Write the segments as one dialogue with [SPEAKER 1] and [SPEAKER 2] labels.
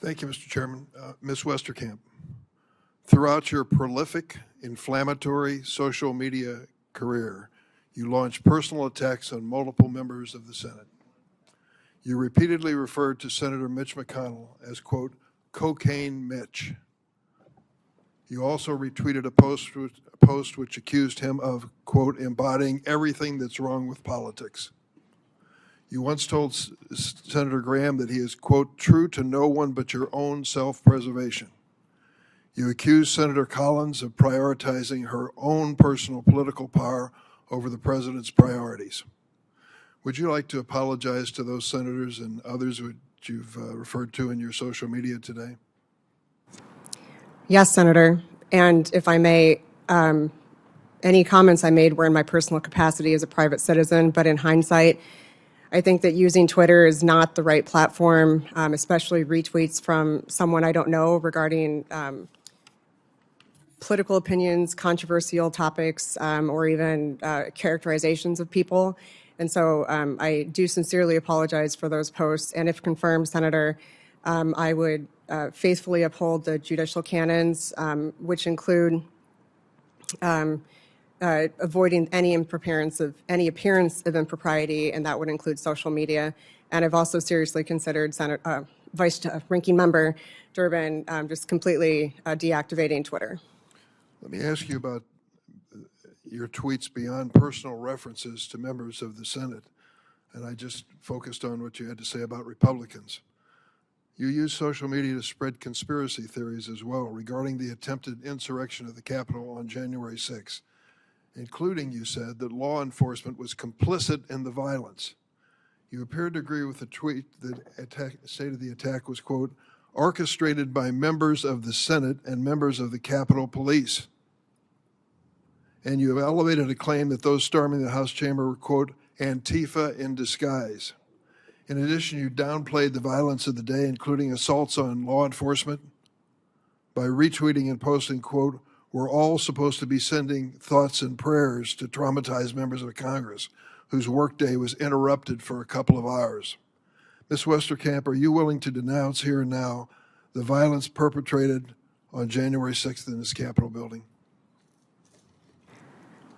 [SPEAKER 1] Thank you, Mr. Chairman. Ms. Westerkamp, throughout your prolific, inflammatory social media career, you launched personal attacks on multiple members of the Senate. You repeatedly referred to Senator Mitch McConnell as, quote, cocaine Mitch. You also retweeted a post which accused him of, quote, embodying everything that's wrong with politics. You once told Senator Graham that he is, quote, true to no one but your own self-preservation. You accused Senator Collins of prioritizing her own personal political power over the president's priorities. Would you like to apologize to those senators and others which you've referred to in your social media today?
[SPEAKER 2] Yes, Senator. And if I may, any comments I made were in my personal capacity as a private citizen, but in hindsight, I think that using Twitter is not the right platform, especially retweets from someone I don't know regarding political opinions, controversial topics, or even characterizations of people. And so I do sincerely apologize for those posts. And if confirmed, Senator, I would faithfully uphold the judicial canons, which include avoiding any appearance of impropriety, and that would include social media. And I've also seriously considered Ranking Member Durbin just completely deactivating Twitter.
[SPEAKER 1] Let me ask you about your tweets beyond personal references to members of the Senate, and I just focused on what you had to say about Republicans. You use social media to spread conspiracy theories as well regarding the attempted insurrection of the Capitol on January 6th, including, you said, that law enforcement was complicit in the violence. You appeared to agree with the tweet that stated the attack was, quote, orchestrated by members of the Senate and members of the Capitol Police. And you have elevated a claim that those storming the House chamber were, quote, Antifa in disguise. In addition, you downplayed the violence of the day, including assaults on law enforcement, by retweeting and posting, quote, we're all supposed to be sending thoughts and prayers to traumatized members of Congress whose workday was interrupted for a couple of hours. Ms. Westerkamp, are you willing to denounce here and now the violence perpetrated on January 6th in this Capitol building?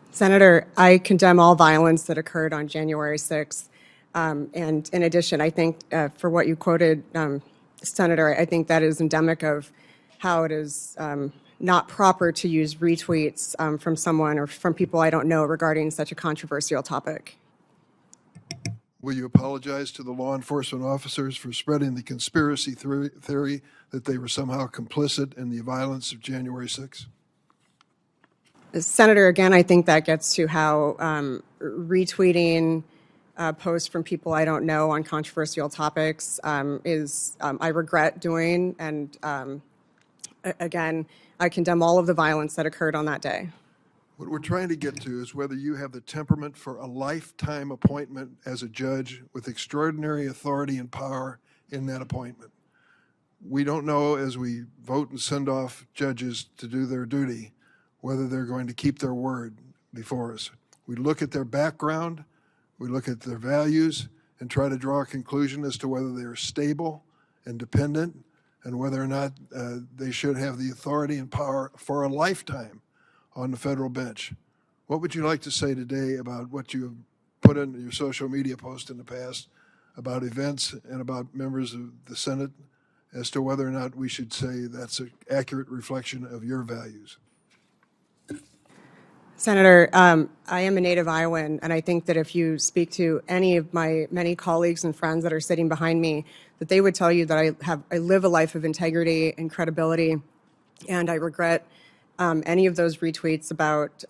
[SPEAKER 2] Senator, I condemn all violence that occurred on January 6th. And in addition, I think for what you quoted, Senator, I think that is endemic of how it is not proper to use retweets from someone or from people I don't know regarding such a controversial topic.
[SPEAKER 1] Will you apologize to the law enforcement officers for spreading the conspiracy theory that they were somehow complicit in the violence of January 6th?
[SPEAKER 2] Senator, again, I think that gets to how retweeting posts from people I don't know on controversial topics I regret doing. And again, I condemn all of the violence that occurred on that day.
[SPEAKER 1] What we're trying to get to is whether you have the temperament for a lifetime appointment as a judge with extraordinary authority and power in that appointment. We don't know, as we vote and send off judges to do their duty, whether they're going to keep their word before us. We look at their background, we look at their values, and try to draw a conclusion as to whether they're stable and dependent and whether or not they should have the authority and power for a lifetime on the federal bench. What would you like to say today about what you have put in your social media post in the past about events and about members of the Senate as to whether or not we should say that's an accurate reflection of your values?
[SPEAKER 2] Senator, I am a native Iowan, and I think that if you speak to any of my many colleagues and friends that are sitting behind me, that they would tell you that I live a life of integrity and credibility, and I regret any of those retweets about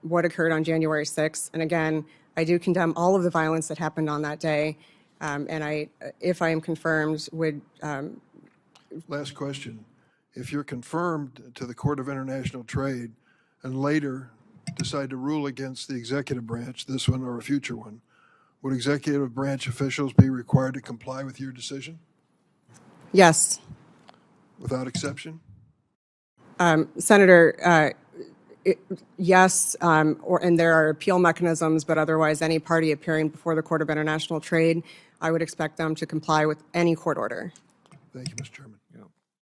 [SPEAKER 2] what occurred on January 6th. And again, I do condemn all of the violence that happened on that day, and I, if I am confirmed, would...
[SPEAKER 1] Last question. If you're confirmed to the Court of International Trade and later decide to rule against the executive branch, this one or a future one, would executive branch officials be required to comply with your decision?
[SPEAKER 2] Yes.
[SPEAKER 1] Without exception?
[SPEAKER 2] Senator, yes, and there are appeal mechanisms, but otherwise any party appearing before the Court of International Trade, I would expect them to comply with any court order.
[SPEAKER 1] Thank you, Mr. Chairman.
[SPEAKER 3] Yeah.